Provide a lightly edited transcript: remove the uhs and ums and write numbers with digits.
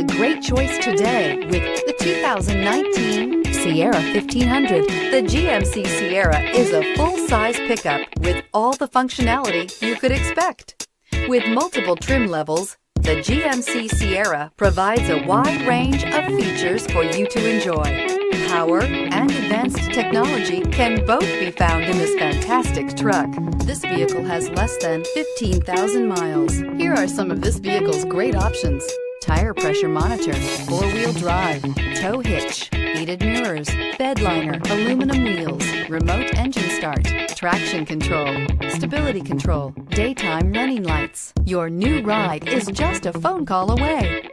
a great choice today with the 2019 Sierra 1500. The GMC Sierra is a full-size pickup with all the functionality you could expect. With multiple trim levels, the GMC Sierra provides a wide range of features for you to enjoy. Power and advanced technology can both be found in this fantastic truck. This vehicle has less than 15,000 miles. Here are some of this vehicle's great options: tire pressure monitor, four-wheel drive, tow hitch, heated mirrors, bed liner, aluminum wheels, remote engine start, traction control, stability control, daytime running lights. Your new ride is just a phone call away.